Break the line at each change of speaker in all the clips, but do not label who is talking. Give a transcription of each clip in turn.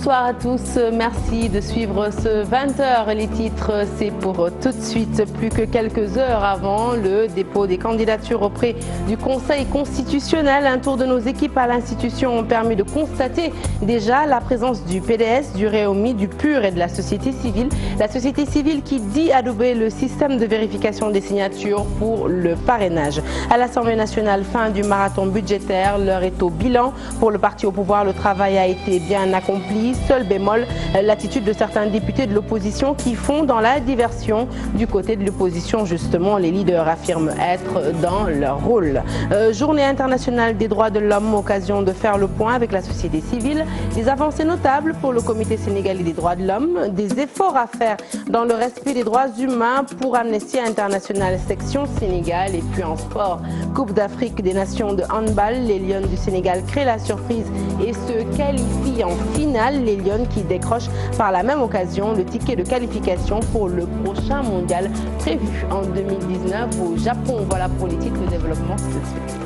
Bonsoir à tous, merci de suivre ce 20h. Les titres, c'est pour tout de suite, plus que quelques heures avant le dépôt des candidatures auprès du Conseil constitutionnel. Un tour de nos équipes à l'institution ont permis de constater déjà la présence du PDS, du Réumi, du PUR et de la société civile. La société civile qui dit adopter le système de vérification des signatures pour le parrainage. À l'Assemblée nationale, fin du marathon budgétaire, l'heure est au bilan. Pour le parti au pouvoir, le travail a été bien accompli. Seul bémol, l'attitude de certains députés de l'opposition qui font dans la diversion. Du côté de l'opposition, justement, les leaders affirment être dans leur rôle. Journée internationale des droits de l'homme, occasion de faire le point avec la société civile. Des avancées notables pour le Comité sénégalais des droits de l'homme. Des efforts à faire dans le respect des droits humains pour Amnesty International section Sénégal. Et puis en sport, Coupe d'Afrique des Nations de handball. Les Lions du Sénégal créent la surprise et se qualifient en finale. Les Lions qui décrochent par la même occasion le ticket de qualification pour le prochain mondial prévu en 2019 au Japon. Voilà pour les titres de développement tout de suite.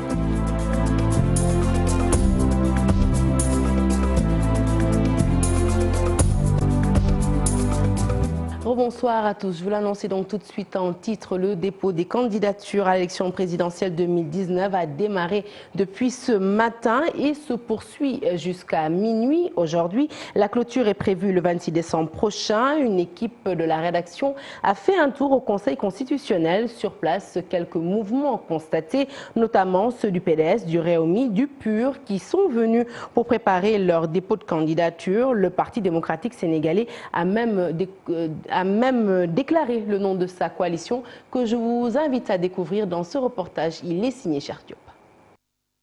Bonsoir à tous. Je vous l'annoncer donc tout de suite en titre. Le dépôt des candidatures à l'élection présidentielle 2019 a démarré depuis ce matin et se poursuit jusqu'à minuit aujourd'hui. La clôture est prévue le 26 décembre prochain. Une équipe de la rédaction a fait un tour au Conseil constitutionnel. Sur place, quelques mouvements constatés, notamment ceux du PDS, du Réumi, du PUR, qui sont venus pour préparer leur dépôt de candidature. Le Parti démocratique sénégalais a même déclaré le nom de sa coalition que je vous invite à découvrir dans ce reportage. Il est signé Cheikh Diop.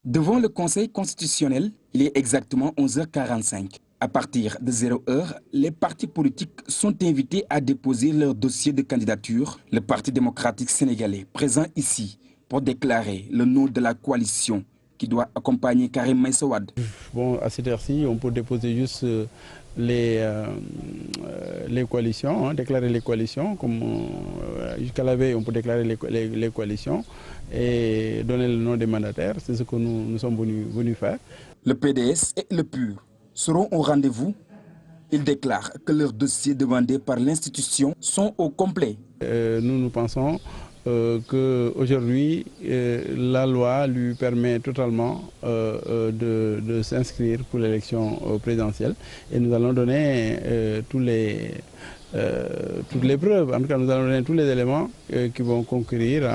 Devant le Conseil constitutionnel, il est exactement 11h45. À partir de 0h, les partis politiques sont invités à déposer leur dossier de candidature. Le Parti démocratique sénégalais présent ici pour déclarer le nom de la coalition qui doit accompagner Karim Meïssa Wade.
Bon, à cette heure-ci, on peut déposer juste les coalitions, déclarer les coalitions. Comme jusqu'à la veille, on peut déclarer les coalitions et donner le nom des mandataires. C'est ce que nous sommes venus faire.
Le PDS et le PUR seront au rendez-vous. Ils déclarent que leurs dossiers demandés par l'institution sont au complet.
Nous pensons qu'aujourd'hui, la loi lui permet totalement de s'inscrire pour l'élection présidentielle et nous allons donner toutes les preuves. En tout cas, nous allons donner tous les éléments qui vont concourir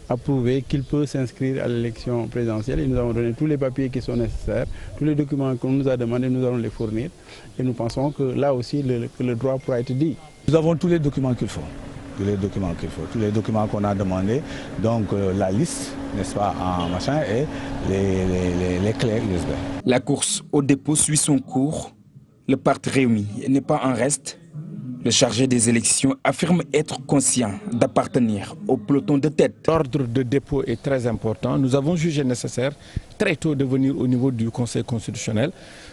à prouver qu'il peut s'inscrire à l'élection présidentielle et nous allons donner tous les papiers qui sont nécessaires, tous les documents qu'on nous a demandés, nous allons les fournir et nous pensons que là aussi que le droit pourra être dit.
Nous avons tous les documents qu'il faut. Tous les documents qu'on a demandés, donc la liste, n'est-ce pas, en machin, et les clés USB.
La course au dépôt suit son cours. Le parti Réumi n'est pas en reste. Le chargé des élections affirme être conscient d'appartenir au peloton de tête.
L'ordre de dépôt est très important. Nous avons jugé nécessaire très tôt de venir au niveau du Conseil constitutionnel,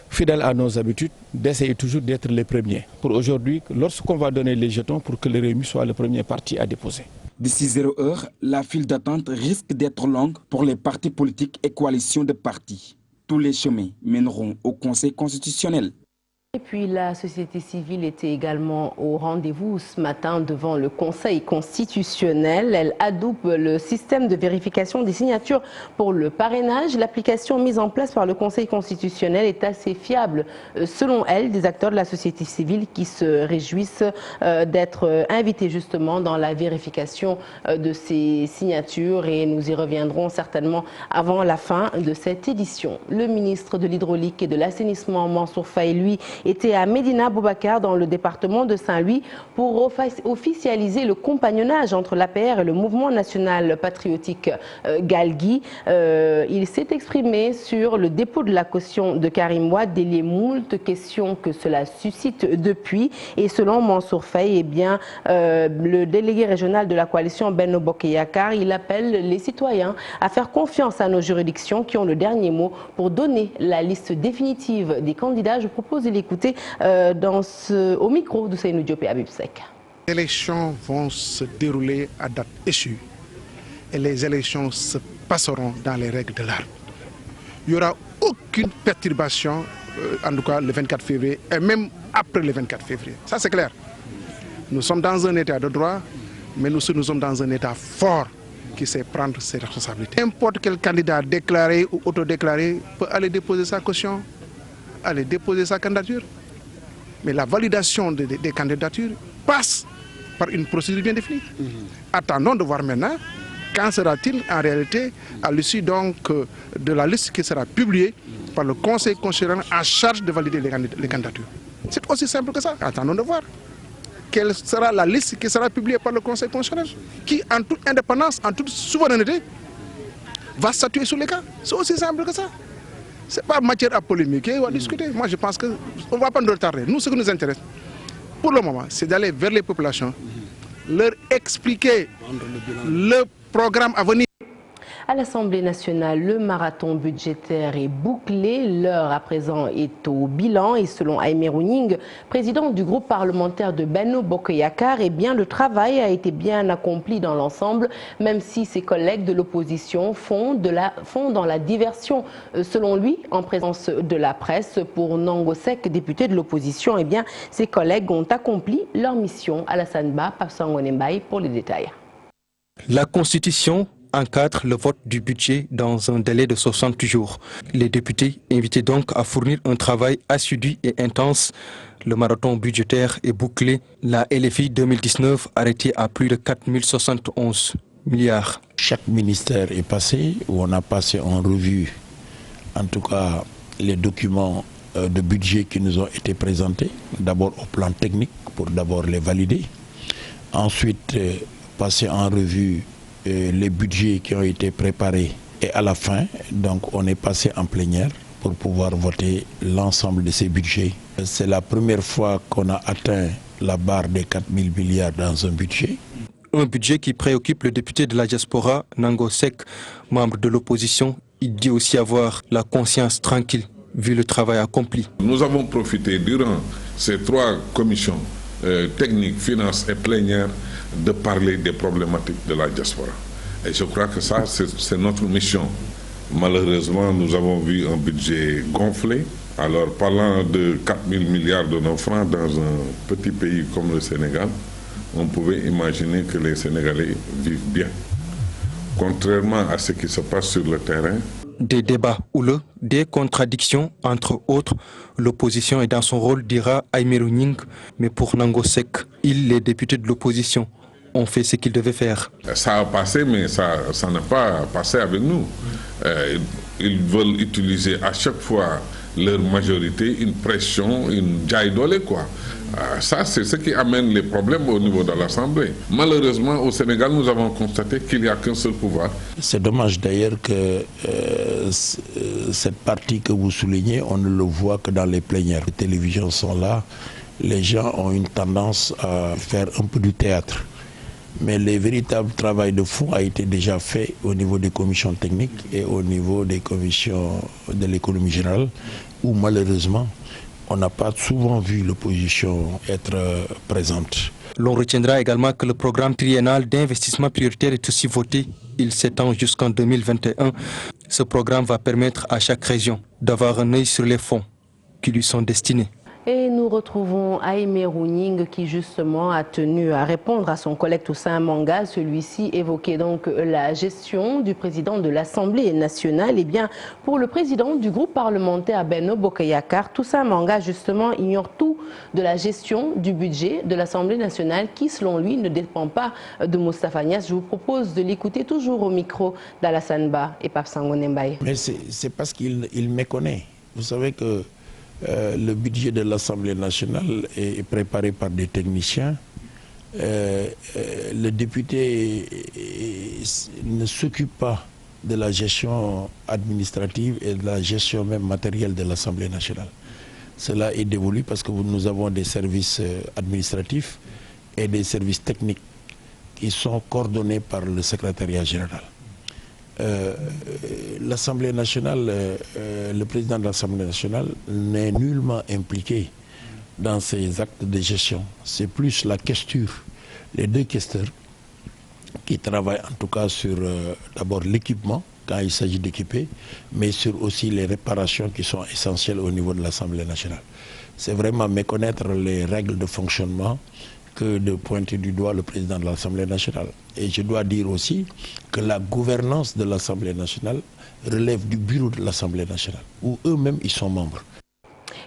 fidèle à nos habitudes, d'essayer toujours d'être les premiers. Pour aujourd'hui, lorsqu'on va donner les jetons pour que le Réumi soit le premier parti à déposer.
D'ici 0h, la file d'attente risque d'être longue pour les partis politiques et coalitions de partis. Tous les chemins mèneront au Conseil constitutionnel.
Et puis la société civile était également au rendez-vous ce matin devant le Conseil constitutionnel. Elle adoube le système de vérification des signatures pour le parrainage. L'application mise en place par le Conseil constitutionnel est assez fiable, selon elle, des acteurs de la société civile qui se réjouissent d'être invités justement dans la vérification de ces signatures et nous y reviendrons certainement avant la fin de cette édition. Le ministre de l'Hydraulique et de l'Assainissement, Mansour Faye, lui, était à Médina Boubacar dans le département de Saint-Louis pour officialiser le compagnonnage entre l'APR et le mouvement national patriotique Galgui. Il s'est exprimé sur le dépôt de la caution de Karim Wade et les moultes questions que cela suscite depuis. Et selon Mansour Faye, eh bien, le délégué régional de la coalition Benno Bokk Yakaar, il appelle les citoyens à faire confiance à nos juridictions qui ont le dernier mot pour donner la liste définitive des candidats. Je propose de l'écouter au micro de Seynou Diop et Habib Seck.
Les élections vont se dérouler à date échue et les élections se passeront dans les règles de l'art. il n'y aura aucune perturbation, en tout cas le 24 février, et même après le 24 février. Ça c'est clair. Nous sommes dans un état de droit, mais nous sommes dans un état fort qui sait prendre ses responsabilités. N'importe quel candidat déclaré ou autodéclaré peut aller déposer sa caution, aller déposer sa candidature. Mais la validation des candidatures passe par une procédure bien définie. Attendons de voir maintenant quand sera-t-il en réalité à l'issue donc de la liste qui sera publiée par le Conseil constitutionnel en charge de valider les candidatures. C'est aussi simple que ça. Attendons de voir quelle sera la liste qui sera publiée par le Conseil constitutionnel, qui en toute indépendance, en toute souveraineté, va statuer sur les cas. C'est aussi simple que ça. Ce n'est pas matière à polémiquer ou à discuter. Moi je pense qu'on ne va pas nous retarder. Nous, ce qui nous intéresse, pour le moment, c'est d'aller vers les populations, leur expliquer le programme à venir.
À l'Assemblée nationale, le marathon budgétaire est bouclé. L'heure à présent est au bilan et selon Aymérou Gningue, président du groupe parlementaire de Benno Bokk Yakaar, eh bien, le travail a été bien accompli dans l'ensemble, même si ses collègues de l'opposition font dans la diversion. Selon lui, en présence de la presse, pour Nango Seck, député de l'opposition, eh bien, ses collègues ont accompli leur mission. Alassane Ba, Pape Sangone Mbaye pour les détails.
La Constitution encadre le vote du budget dans un délai de 60 jours. Les députés invités donc à fournir un travail assidu et intense. Le marathon budgétaire est bouclé. La LFI 2019 arrêtée à plus de 4071 milliards.
Chaque ministère est passé, où on a passé en revue, en tout cas, les documents de budget qui nous ont été présentés. D'abord au plan technique, pour d'abord les valider. Ensuite, passer en revue les budgets qui ont été préparés et à la fin, donc on est passé en plénière pour pouvoir voter l'ensemble de ces budgets. C'est la première fois qu'on a atteint la barre des 4 000 milliards dans un budget.
Un budget qui préoccupe le député de la diaspora, Nango Seck, membre de l'opposition. Il dit aussi avoir la conscience tranquille vu le travail accompli.
Nous avons profité durant ces 3 commissions techniques, finances et plénières de parler des problématiques de la diaspora. Et je crois que ça, c'est notre mission. Malheureusement, nous avons vu un budget gonflé. Alors, parlant de 4 000 milliards de nos francs dans un petit pays comme le Sénégal, on pouvait imaginer que les Sénégalais vivent bien. Contrairement à ce qui se passe sur le terrain.
Des débats houleux, des contradictions, entre autres. L'opposition est dans son rôle, dira Aymérou Gningue. Mais pour Nango Seck, les députés de l'opposition ont fait ce qu'ils devaient faire.
Ça a passé, mais ça n'a pas passé avec nous. Ils veulent utiliser à chaque fois leur majorité, une pression, une jaïdole, quoi. Ça, c'est ce qui amène les problèmes au niveau de l'Assemblée. Malheureusement, au Sénégal, nous avons constaté qu'il n'y a qu'un seul pouvoir.
C'est dommage d'ailleurs que cette partie que vous soulignez, on ne le voit que dans les plénières. Les télévisions sont là, les gens ont une tendance à faire un peu du théâtre. Mais le véritable travail de fond a été déjà fait au niveau des commissions techniques et au niveau des commissions de l'économie générale, où malheureusement, on n'a pas souvent vu l'opposition être présente.
L'on retiendra également que le programme triennal d'investissement prioritaire est aussi voté. Il s'étend jusqu'en 2021. Ce programme va permettre à chaque région d'avoir un œil sur les fonds qui lui sont destinés.
Et nous retrouvons Aymérou Gningue qui justement a tenu à répondre à son collègue Toussaint Manga. Celui-ci évoquait donc la gestion du président de l'Assemblée nationale. Et bien pour le président du groupe parlementaire Benno Bokk Yakaar, Toussaint Manga justement ignore tout de la gestion du budget de l'Assemblée nationale qui selon lui ne dépend pas de Moustapha Niasse. Je vous propose de l'écouter toujours au micro d'Alassane Ba et Pape Sangone Mbaye.
Mais c'est parce qu'il méconnaît. Vous savez que le budget de l'Assemblée nationale est préparé par des techniciens. Le député ne s'occupe pas de la gestion administrative et de la gestion même matérielle de l'Assemblée nationale. Cela est dévolu parce que nous avons des services administratifs et des services techniques qui sont coordonnés par le secrétariat général. L'Assemblée nationale, le président de l'Assemblée nationale n'est nullement impliqué dans ces actes de gestion. C'est plus la questure, les deux questeurs qui travaillent en tout cas sur d'abord l'équipement quand il s'agit d'équiper, mais sur aussi les réparations qui sont essentielles au niveau de l'Assemblée nationale. C'est vraiment méconnaître les règles de fonctionnement que de pointer du doigt le président de l'Assemblée nationale. Et je dois dire aussi que la gouvernance de l'Assemblée nationale relève du bureau de l'Assemblée nationale, où eux-mêmes ils sont membres.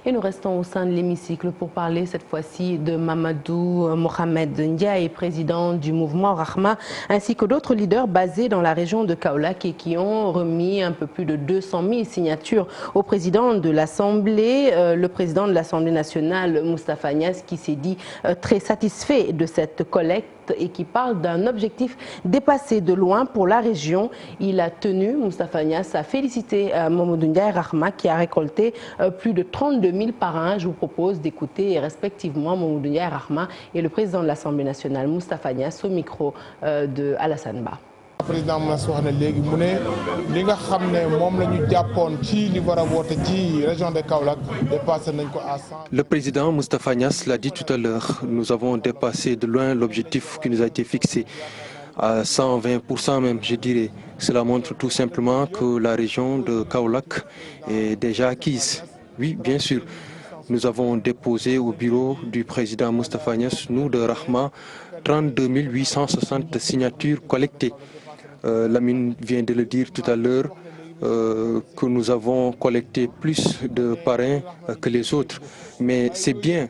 Et nous restons au sein de l'hémicycle pour parler cette fois-ci de Mamadou Mohamed Ndiaye, président du mouvement Rahma, ainsi que d'autres leaders basés dans la région de Kaolack et qui ont remis un peu plus de 200 000 signatures au président de l'Assemblée, le président de l'Assemblée nationale, Moustapha Niasse, qui s'est dit très satisfait de cette collecte et qui parle d'un objectif dépassé de loin pour la région. Il a tenu, Moustapha Niasse, à féliciter Mamadou Ndiaye Rahma qui a récolté plus de 32 000 parrains. Je vous propose d'écouter respectivement Mamadou Ndiaye Rahma et le président de l'Assemblée nationale, Moustapha Niasse, au micro de Alassane Ba.
président Niasse wax na léegi mu ne li nga xam ne moom la ñu jàppoon ci li war a woote ci région de Kaolack dépassé nañ ko à 100.
Le président Moustapha Niasse l'a dit tout à l'heure, nous avons dépassé de loin l'objectif qui nous a été fixé à 120% même, je dirais. Cela montre tout simplement que la région de Kaolack est déjà acquise. Oui, bien sûr. Nous avons déposé au bureau du président Moustapha Niasse, nous de Rahma, 32 860 signatures collectées. Lamine vient de le dire tout à l'heure, que nous avons collecté plus de parrains que les autres. Mais c'est bien,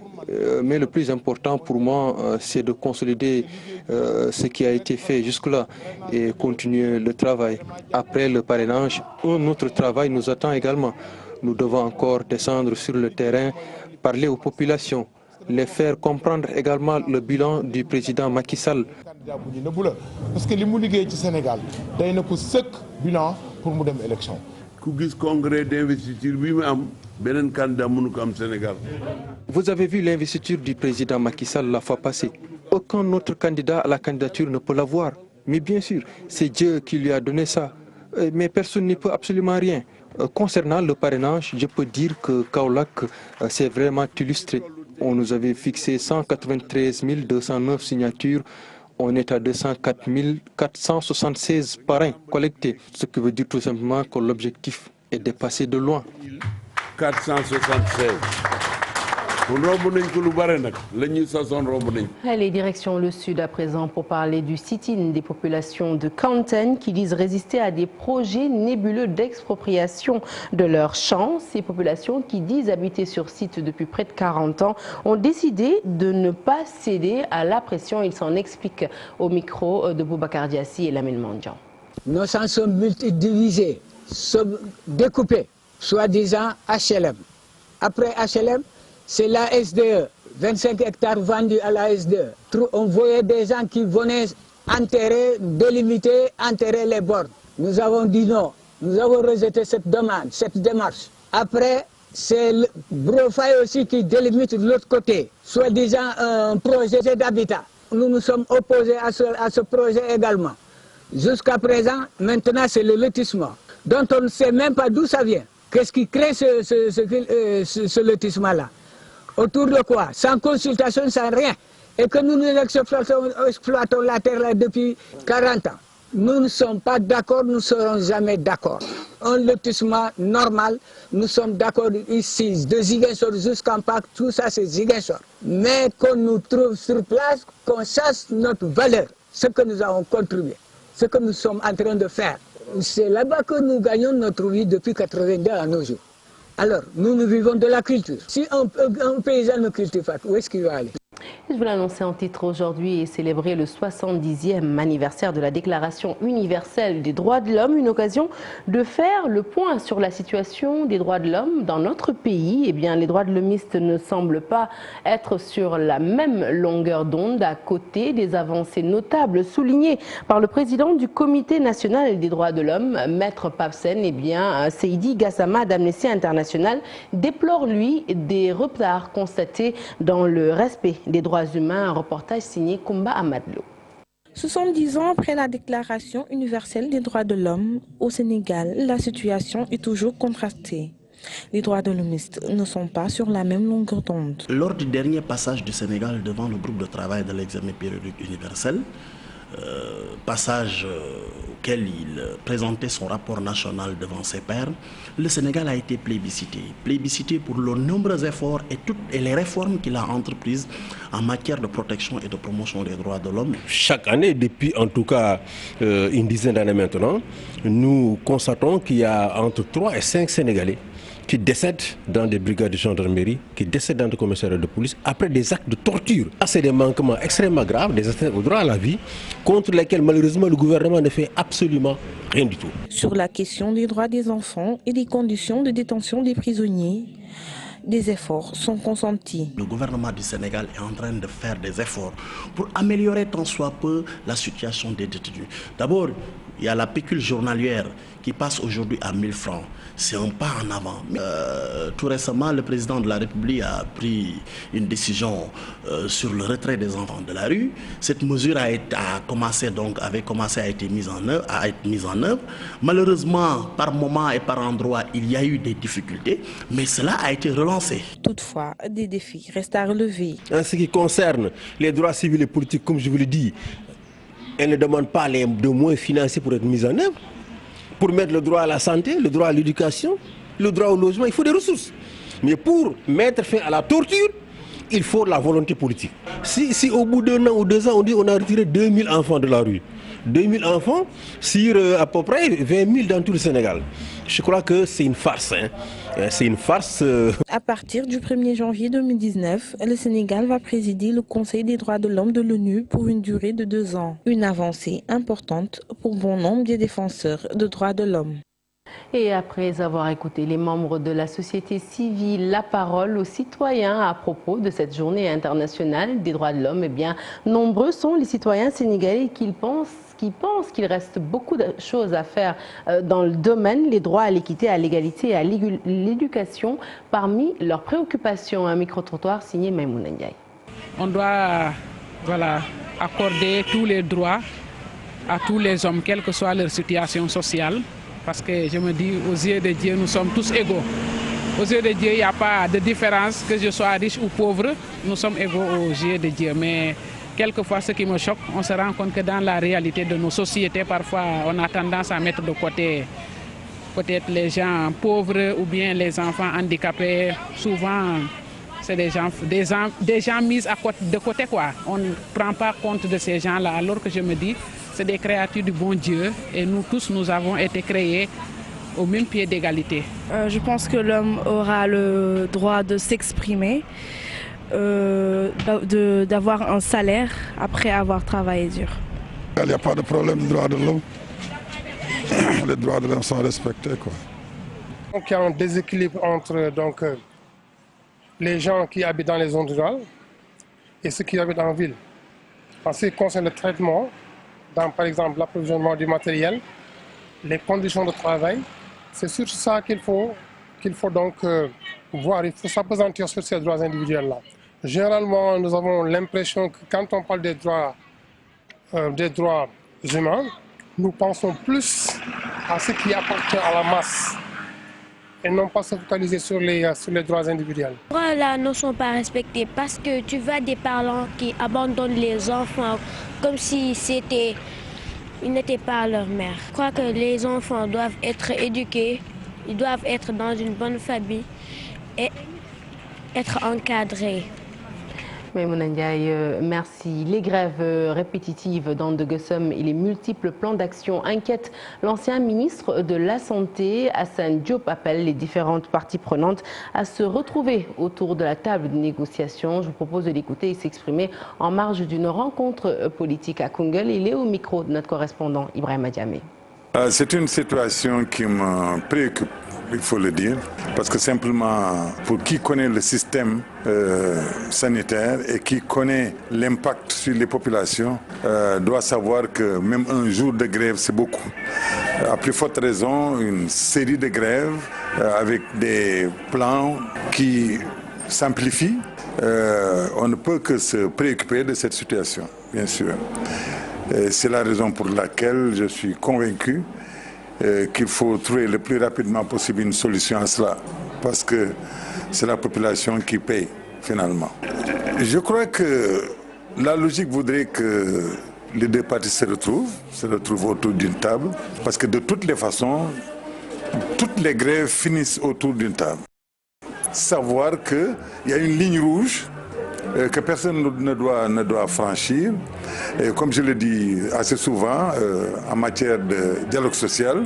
mais le plus important pour moi, c'est de consolider ce qui a été fait jusque-là et continuer le travail. Après le parrainage, un autre travail nous attend également. Nous devons encore descendre sur le terrain, parler aux populations, les faire comprendre également le bilan du président Macky Sall.
Parce que li mu liggéey ci Sénégal day na ko sëkk bilan pour mu dem élection.
Ku gis congrès d'investiture bi mu am beneen candidat mënu ko am Sénégal.
Vous avez vu l'investiture du président Macky Sall la fois passée. Aucun autre candidat à la candidature ne peut l'avoir. Mais bien sûr, c'est Dieu qui lui a donné ça. Mais personne n'y peut absolument rien. Concernant le parrainage, je peux dire que Kaolack s'est vraiment illustré. On nous avait fixé 193 209 signatures. On est à 204 476 parrains collectés. Ce qui veut dire tout simplement que l'objectif est dépassé de loin.
476.
Allez, direction le sud à présent pour parler du sit-in des populations de Kanten qui disent résister à des projets nébuleux d'expropriation de leurs champs. Ces populations qui disent habiter sur site depuis près de 40 ans ont décidé de ne pas céder à la pression. Ils s'en expliquent au micro de Boubacar Diassi et Lamine Mandian.
Nos champs sont multidivisés, sont découpés, soi-disant HLM. Après HLM, c'est la SDE, 25 hectares vendus à la SDE. On voyait des gens qui venaient enterrer, délimiter, enterrer les bornes. Nous avons dit non, nous avons rejeté cette demande, cette démarche. Après, c'est le Brofay aussi qui délimite de l'autre côté, soi-disant un projet d'habitat. Nous nous sommes opposés à ce projet également. Jusqu'à présent, maintenant c'est le lotissement, dont on ne sait même pas d'où ça vient. Qu'est-ce qui crée ce lotissement-là? Autour de quoi? Sans consultation, sans rien. Et que nous exploitons la terre là depuis 40 ans. Nous ne sommes pas d'accord, nous ne serons jamais d'accord. Un lotissement normal, nous sommes d'accord ici, de Ziguinchor jusqu'en Pâques, tout ça c'est Ziguinchor. Mais qu'on nous trouve sur place, qu'on sache notre valeur, ce que nous avons contribué, ce que nous sommes en train de faire. C'est là-bas que nous gagnons notre vie depuis 82 à nos jours. Alors, nous vivons de la culture. Si un paysan ne cultive pas, où est-ce qu'il va aller?
Je vous l'annoncer en titre aujourd'hui et célébrer le 70e anniversaire de la Déclaration universelle des droits de l'homme, une occasion de faire le point sur la situation des droits de l'homme dans notre pays. Eh bien, les droits de l'hommistes ne semblent pas être sur la même longueur d'onde à côté des avancées notables soulignées par le président du Comité national des droits de l'homme, Maître Papsen. Eh bien, Seydi Gassama d'Amnesty International déplore, lui, des retards constatés dans le respect des droits humains. Un reportage signé Koumba Amadlo.
70 ans après la Déclaration universelle des droits de l'homme, au Sénégal, la situation est toujours contrastée. Les droits de l'homiste ne sont pas sur la même longueur d'onde.
Lors du dernier passage du Sénégal devant le groupe de travail de l'examen périodique universel, passage auquel il présentait son rapport national devant ses pairs, le Sénégal a été plébiscité. Plébiscité pour les nombreux efforts et les réformes qu'il a entreprises en matière de protection et de promotion des droits de l'homme.
Chaque année, depuis en tout cas une dizaine d'années maintenant, nous constatons qu'il y a entre 3 et 5 Sénégalais qui décèdent dans des brigades de gendarmerie, qui décèdent dans des commissariats de police après des actes de torture. C'est des manquements extrêmement graves, des atteintes au droit à la vie, contre lesquels malheureusement le gouvernement ne fait absolument rien du tout.
Sur la question des droits des enfants et des conditions de détention des prisonniers, des efforts sont consentis.
Le gouvernement du Sénégal est en train de faire des efforts pour améliorer tant soit peu la situation des détenus. D'abord, il y a la pécule journalière qui passe aujourd'hui à 1000 francs. C'est un pas en avant. Tout récemment, le président de la République a pris une décision sur le retrait des enfants de la rue. Cette mesure avait commencé à être mise en œuvre. Malheureusement, par moment et par endroit, il y a eu des difficultés, mais cela a été relancé.
Toutefois, des défis restent à relever.
En ce qui concerne les droits civils et politiques, comme je vous l'ai dit, elle ne demande pas de moyens financiers pour être mise en œuvre. Pour mettre le droit à la santé, le droit à l'éducation, le droit au logement, il faut des ressources. Mais pour mettre fin à la torture, il faut la volonté politique. Si au bout d'1 an ou 2 ans, on dit qu'on a retiré 2000 enfants de la rue, 2000 enfants sur à peu près 20 000 dans tout le Sénégal, je crois que c'est une farce. C'est une farce.
À partir du 1er janvier 2019, le Sénégal va présider le Conseil des droits de l'homme de l'ONU pour une durée de 2 ans. Une avancée importante pour bon nombre des défenseurs de droits de l'homme.
Et après avoir écouté les membres de la société civile, la parole aux citoyens à propos de cette journée internationale des droits de l'homme, eh bien, nombreux sont les citoyens sénégalais qui pensent qu'il reste beaucoup de choses à faire dans le domaine, les droits à l'équité, à l'égalité et à l'éducation. Parmi leurs préoccupations, un micro-trottoir signé Maïmouna Ndiaye.
On doit accorder tous les droits à tous les hommes, quelle que soit leur situation sociale. Parce que je me dis, aux yeux de Dieu, nous sommes tous égaux. Aux yeux de Dieu, il n'y a pas de différence, que je sois riche ou pauvre, nous sommes égaux aux yeux de Dieu. Mais quelquefois, ce qui me choque, on se rend compte que dans la réalité de nos sociétés, parfois, on a tendance à mettre de côté peut-être les gens pauvres ou bien les enfants handicapés. Souvent, c'est des gens mis de côté, quoi. On ne prend pas compte de ces gens-là, alors que je me dis, c'est des créatures du bon Dieu et nous tous, nous avons été créés au même pied d'égalité.
Je pense que l'homme aura le droit de s'exprimer, d'avoir un salaire après avoir travaillé dur.
Il n'y a pas de problème de droit de l'homme. Les droits de l'homme sont respectés, quoi.
Donc, il y a un déséquilibre entre les gens qui habitent dans les zones rurales et ceux qui habitent en ville. En ce qui concerne le traitement, par exemple l'approvisionnement du matériel, les conditions de travail, c'est sur ça qu'il faut donc voir, il faut s'appesantir sur ces droits individuels-là. Généralement, nous avons l'impression que quand on parle des droits humains, nous pensons plus à ce qui appartient à la masse et non pas se focaliser sur les droits individuels.
Les droits là ne sont pas respectés parce que tu vois des parents qui abandonnent les enfants comme si ils n'étaient pas leur mère. Je crois que les enfants doivent être éduqués, ils doivent être dans une bonne famille et être encadrés.
Maïmouna Ndiaye, merci. Les grèves répétitives dans de Gueusseum et les multiples plans d'action inquiètent l'ancien ministre de la Santé. Assane Diop appelle les différentes parties prenantes à se retrouver autour de la table de négociation. Je vous propose de l'écouter et s'exprimer en marge d'une rencontre politique à Koungheul. Il est au micro de notre correspondant Ibrahima Diamé.
C'est une situation qui me préoccupe, il faut le dire, parce que simplement, pour qui connaît le système sanitaire et qui connaît l'impact sur les populations, doit savoir que même un jour de grève, c'est beaucoup. À plus forte raison, une série de grèves avec des plans qui s'amplifient, on ne peut que se préoccuper de cette situation, bien sûr. C'est la raison pour laquelle je suis convaincu qu'il faut trouver le plus rapidement possible une solution à cela, parce que c'est la population qui paye finalement. Je crois que la logique voudrait que les deux parties se retrouvent autour d'une table, parce que de toutes les façons, toutes les grèves finissent autour d'une table. Savoir qu'il y a une ligne rouge que personne ne doit franchir. Et comme je le dis assez souvent, en matière de dialogue social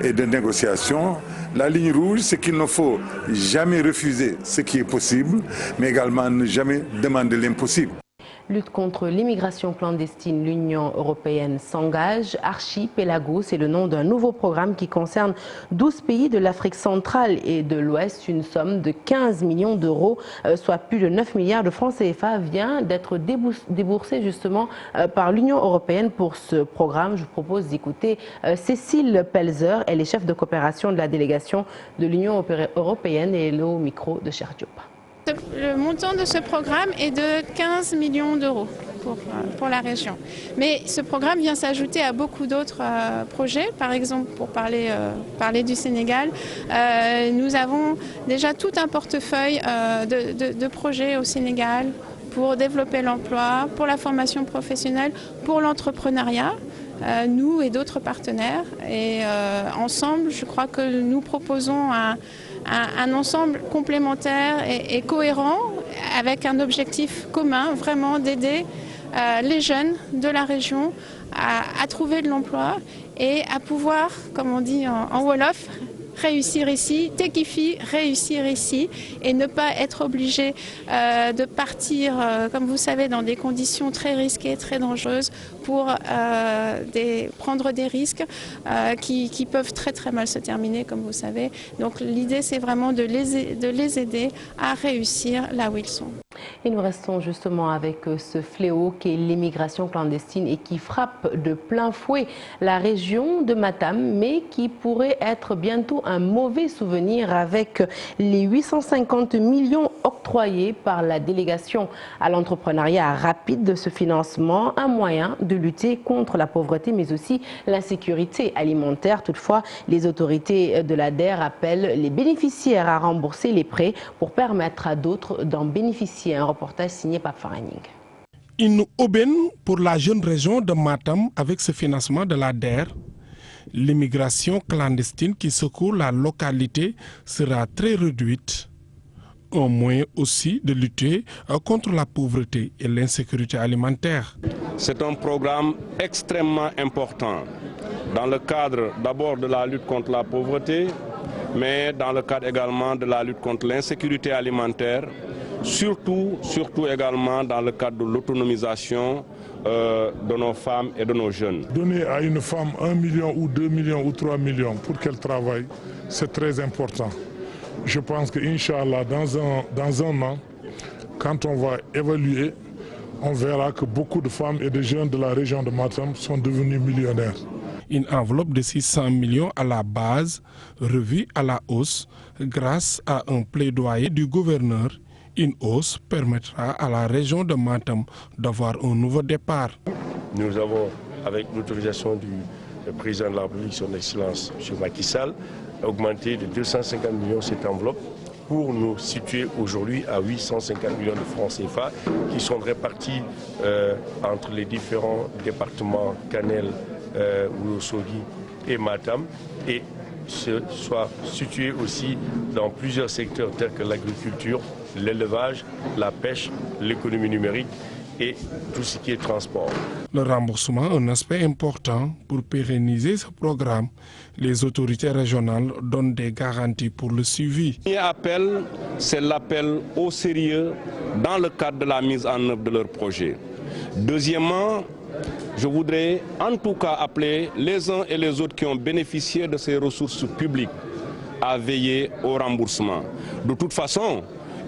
et de négociation, la ligne rouge, c'est qu'il ne faut jamais refuser ce qui est possible, mais également ne jamais demander l'impossible.
Lutte contre l'immigration clandestine, l'Union européenne s'engage. Archipelago, c'est le nom d'un nouveau programme qui concerne 12 pays de l'Afrique centrale et de l'Ouest. Une somme de 15 millions d'euros, soit plus de 9 milliards de francs CFA, vient d'être déboursée justement par l'Union européenne pour ce programme. Je vous propose d'écouter Cécile Pelzer, elle est chef de coopération de la délégation de l'Union européenne et elle est au micro de Cher Diop.
Le montant de ce programme est de 15 millions d'euros pour la région. Mais ce programme vient s'ajouter à beaucoup d'autres projets. Par exemple, pour parler du Sénégal, nous avons déjà tout un portefeuille de projets au Sénégal pour développer l'emploi, pour la formation professionnelle, pour l'entrepreneuriat. Nous et d'autres partenaires. Et ensemble, je crois que nous proposons un ensemble complémentaire et cohérent avec un objectif commun, vraiment d'aider les jeunes de la région à trouver de l'emploi et à pouvoir, comme on dit en Wolof, réussir ici, tekifi, réussir ici et ne pas être obligé de partir, comme vous savez, dans des conditions très risquées, très dangereuses pour prendre des risques qui peuvent très très mal se terminer, comme vous savez. Donc l'idée, c'est vraiment de les aider à réussir là où ils sont.
Et nous restons justement avec ce fléau qui est l'immigration clandestine et qui frappe de plein fouet la région de Matam, mais qui pourrait être bientôt un mauvais souvenir avec les 850 millions octroyés par la délégation à l'entrepreneuriat rapide de ce financement, un moyen de lutter contre la pauvreté mais aussi l'insécurité alimentaire. Toutefois, les autorités de l'ADER appellent les bénéficiaires à rembourser les prêts pour permettre à d'autres d'en bénéficier. Un reportage signé par Faraning.
Une aubaine pour la jeune région de Matam avec ce financement de l'ADER. L'immigration clandestine qui secoue la localité sera très réduite. Un moyen aussi de lutter contre la pauvreté et l'insécurité alimentaire.
C'est un programme extrêmement important dans le cadre d'abord de la lutte contre la pauvreté, mais dans le cadre également de la lutte contre l'insécurité alimentaire, surtout également dans le cadre de l'autonomisation de nos femmes et de nos jeunes.
Donner à une femme 1 million ou 2 millions ou 3 millions pour qu'elle travaille, c'est très important. Je pense que, Inch'Allah, dans un an, quand on va évaluer, on verra que beaucoup de femmes et de jeunes de la région de Matam sont devenus millionnaires.
Une enveloppe de 600 millions à la base, revue à la hausse grâce à un plaidoyer du gouverneur. Une hausse permettra à la région de Matam d'avoir un nouveau départ.
Nous avons, avec l'autorisation du président de la République, son Excellence M. Macky Sall, augmenté de 250 millions cette enveloppe pour nous situer aujourd'hui à 850 millions de francs CFA qui sont répartis entre les différents départements Kanel, Ourossogui et Matam et soit situés aussi dans plusieurs secteurs tels que l'agriculture, l'élevage, la pêche, l'économie numérique et tout ce qui est transport.
Le remboursement est un aspect important pour pérenniser ce programme. Les autorités régionales donnent des garanties pour le suivi.
Le premier appel, c'est l'appel au sérieux dans le cadre de la mise en œuvre de leur projet. Deuxièmement, je voudrais en tout cas appeler les uns et les autres qui ont bénéficié de ces ressources publiques à veiller au remboursement. De toute façon,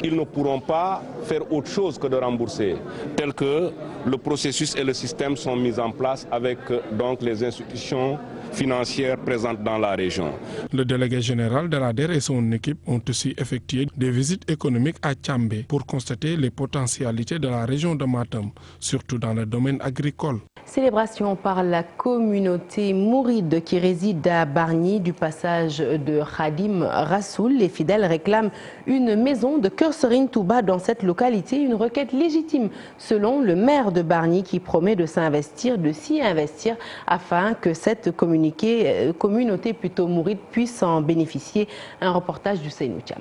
ils ne pourront pas faire autre chose que de rembourser, tel que le processus et le système sont mis en place avec donc les institutions financières présentes dans la région.
Le délégué général de l'ADER et son équipe ont aussi effectué des visites économiques à Tchambé pour constater les potentialités de la région de Matam, surtout dans le domaine agricole.
Célébration par la communauté mouride qui réside à Bargny du passage de Khadim Rassoul. Les fidèles réclament une maison de Kër Serigne Touba dans cette localité, une requête légitime selon le maire de Bargny qui promet de s'y investir afin que cette communauté plutôt mouride puisse en bénéficier. Un reportage du Seynou Thiam.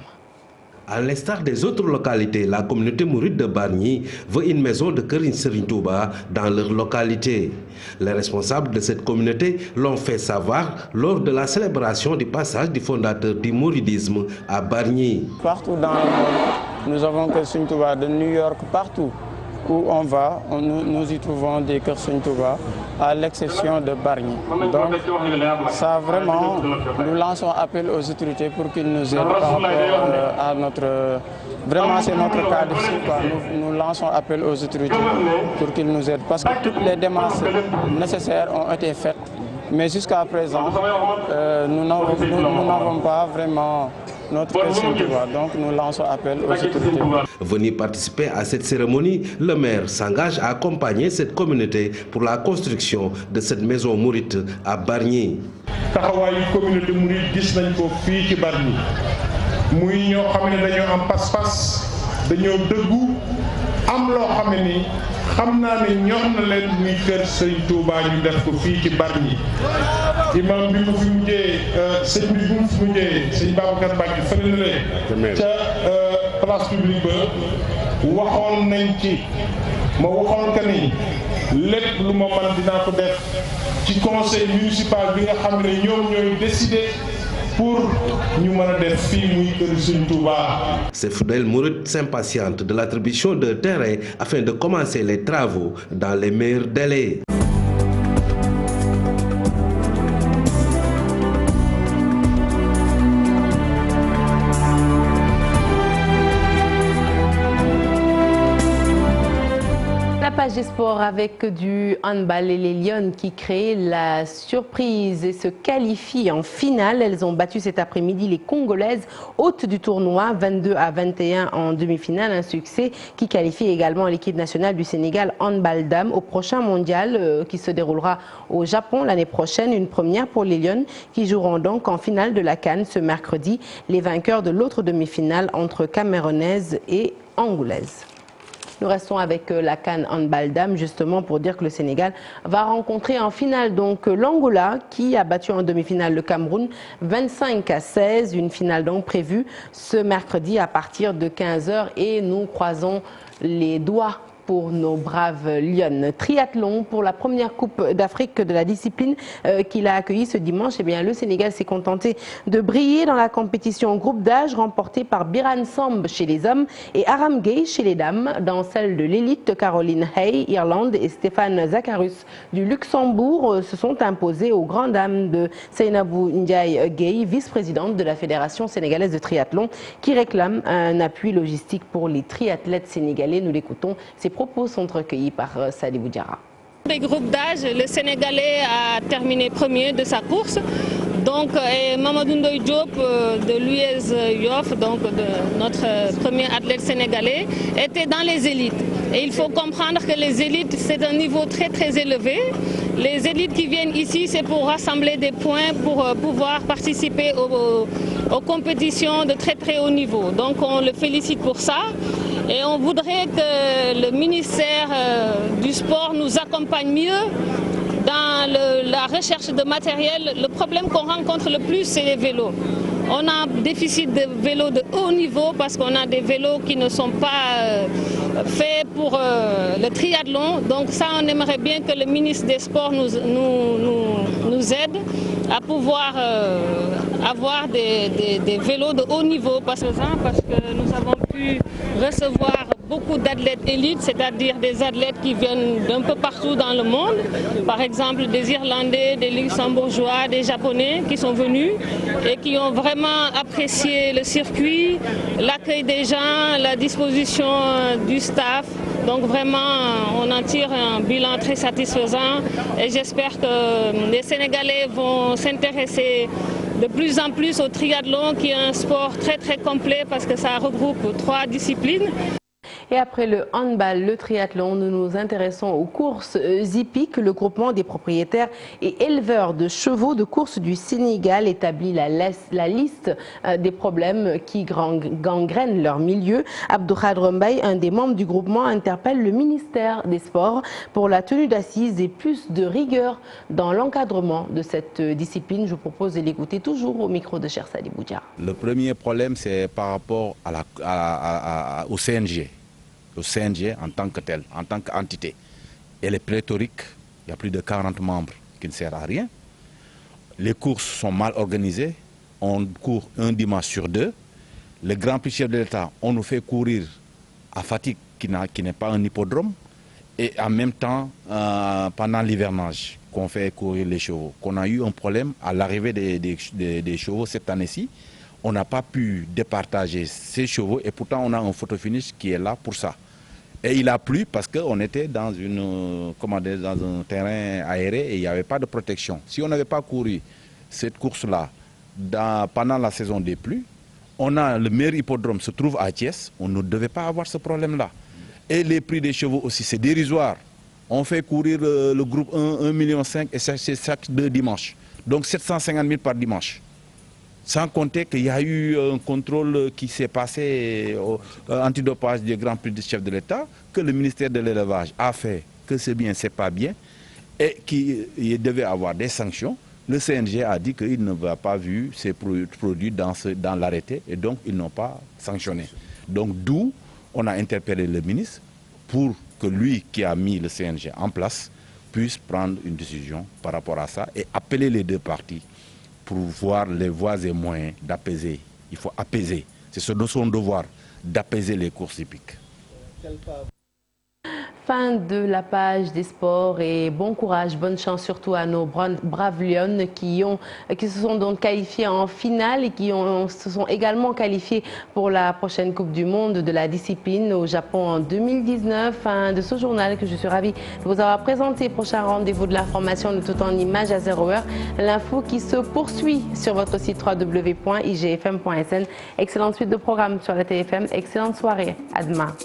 À l'instar des autres localités, la communauté mouride de Bargny veut une maison de Kër Serigne Touba dans leur localité. Les responsables de cette communauté l'ont fait savoir lors de la célébration du passage du fondateur du mouridisme à Bargny.
Partout dans le monde, nous avons Kër Serigne Touba, de New York, partout où on va, nous y trouvons des Kër Serigne Touba, à l'exception de Bargny. Donc, ça vraiment, nous lançons appel aux autorités pour qu'ils nous aident par rapport à notre... Vraiment, c'est notre cas ici. Nous lançons appel aux autorités pour qu'ils nous aident. Parce que toutes les démarches nécessaires ont été faites. Mais jusqu'à présent, nous n'avons pas vraiment notre Kër Serigne Touba. Donc, nous lançons appel aux autorités.
Venir participer à cette cérémonie, le maire s'engage à accompagner cette communauté pour la construction de cette maison mouride à Bargny.
taxawaayu communauté mouride gis nañ ko fii ci Bargny muy ñoo xam ne dañoo am pas-pas dañoo dëggu am loo xam ne ni xam naa ne ñor na leen muy Kër Serigne Touba ñu def ko fii ci Bargny. imam bi mu fi mujjee sëñ bi bu mu fi mujjee sëñ Babacar Mbacke fële na leen ca place publique ba waxoon nañ ci ma waxoon que ni lépp lu ma mën dinaa ko def ci conseil municipal bi nga xam ne ñoom ñooy décider pour ñu mën a def fii muy Kër Serigne Touba.
Ces fidèles mourides s'impatientent de l'attribution de terrain afin de commencer les travaux dans les meilleurs délais.
Page des sports avec du handball et les Lionnes qui créent la surprise et se qualifient en finale. Elles ont battu cet après-midi les Congolaises, hôtes du tournoi, 22-21 en demi-finale. Un succès qui qualifie également l'équipe nationale du Sénégal handball dames au prochain mondial qui se déroulera au Japon l'année prochaine. Une première pour les Lionnes qui joueront donc en finale de la CAN ce mercredi. Les vainqueurs de l'autre demi-finale entre Camerounaises et Angolaises. Nous restons avec la CAN handball dame justement pour dire que le Sénégal va rencontrer en finale donc l'Angola qui a battu en demi-finale le Cameroun 25-16. Une finale donc prévue ce mercredi à partir de 15h et nous croisons les doigts pour nos braves Lionnes. Triathlon pour la première Coupe d'Afrique de la discipline qu'il a accueillie ce dimanche. Eh bien, le Sénégal s'est contenté de briller dans la compétition groupe d'âge remportée par Biran Samb chez les hommes et Aram Gueye chez les dames. Dans celle de l'élite, Caroline Hay, Irlande et Stéphane Zacharus du Luxembourg se sont imposés aux grandes dames de Seynabou Ndiaye Gueye, vice-présidente de la Fédération sénégalaise de triathlon, qui réclame un appui logistique pour les triathlètes sénégalais. Nous l'écoutons. Ces propos sont recueillis par Sadibou Diarra.
Des groupes d'âge, le Sénégalais a terminé premier de sa course. Donc, Mamadou Ndoye Diop de l'US Yoff, donc de notre premier athlète sénégalais, était dans les élites. Et il faut comprendre que les élites, c'est un niveau très très élevé. Les élites qui viennent ici, c'est pour rassembler des points pour pouvoir participer aux compétitions de très très haut niveau. Donc on le félicite pour ça. Et on voudrait que le ministère du Sport nous accompagne mieux dans la recherche de matériel. Le problème qu'on rencontre le plus, c'est les vélos. On a un déficit de vélos de haut niveau parce qu'on a des vélos qui ne sont pas faits pour le triathlon. Donc ça, on aimerait bien que le ministre des Sports nous aide à pouvoir avoir des vélos de haut niveau parce que nous avons pu recevoir beaucoup d'athlètes élites, c'est-à-dire des athlètes qui viennent d'un peu partout dans le monde. Par exemple, des Irlandais, des Luxembourgeois, des Japonais qui sont venus et qui ont vraiment apprécié le circuit, l'accueil des gens, la disposition du staff. Donc vraiment, on en tire un bilan très satisfaisant et j'espère que les Sénégalais vont s'intéresser de plus en plus au triathlon qui est un sport très très complet parce que ça regroupe 3 disciplines.
Et après le handball, le triathlon, nous nous intéressons aux courses hippiques. Le groupement des propriétaires et éleveurs de chevaux de course du Sénégal établit la liste des problèmes qui gangrènent leur milieu. Abdou Khadre Mbaye, un des membres du groupement, interpelle le ministère des Sports pour la tenue d'assises et plus de rigueur dans l'encadrement de cette discipline. Je vous propose de l'écouter toujours au micro de Cheikh Sadibou Dia.
Le premier problème, c'est par rapport au CNG. Le CNG en tant que tel, en tant qu'entité. Elle est pléthorique, il y a plus de 40 membres qui ne servent à rien. Les courses sont mal organisées, on court un dimanche sur 2. Le Grand Prix chef de l'État, on nous fait courir à Fatick, qui n'est pas un hippodrome, et en même temps, pendant l'hivernage, qu'on fait courir les chevaux. Qu'on a eu un problème à l'arrivée des chevaux cette année-ci. On n'a pas pu départager ces chevaux et pourtant on a un photo-finish qui est là pour ça. Et il a plu parce qu'on était dans un terrain aéré et il n'y avait pas de protection. Si on n'avait pas couru cette course-là pendant la saison des pluies, on a le meilleur hippodrome se trouve à Thiès, on ne devait pas avoir ce problème-là. Et les prix des chevaux aussi, c'est dérisoire. On fait courir le groupe 1,5 million et c'est chaque 2 dimanches. Donc 750 000 par dimanche. Sans compter qu'il y a eu un contrôle qui s'est passé antidopage du Grand Prix du chef de l'État, que le ministère de l'Élevage a fait, que c'est bien, c'est pas bien, et qu'il devait avoir des sanctions. Le CNG a dit qu'il ne va pas vu ces produits dans l'arrêté et donc ils n'ont pas sanctionné. Donc d'où on a interpellé le ministre pour que lui qui a mis le CNG en place puisse prendre une décision par rapport à ça et appeler les deux parties pour voir les voies et moyens d'apaiser. Il faut apaiser. C'est son devoir d'apaiser les courses hippiques.
Fin de la page des sports et bon courage, bonne chance surtout à nos braves Lions qui se sont donc qualifiés en finale et qui se sont également qualifiés pour la prochaine Coupe du Monde de la discipline au Japon en 2019. Fin de ce journal que je suis ravie de vous avoir présenté. Prochain rendez-vous de l'information de tout en images à 0h. L'info qui se poursuit sur votre site www.igfm.sn. Excellente suite de programmes sur la TFM. Excellente soirée. À demain.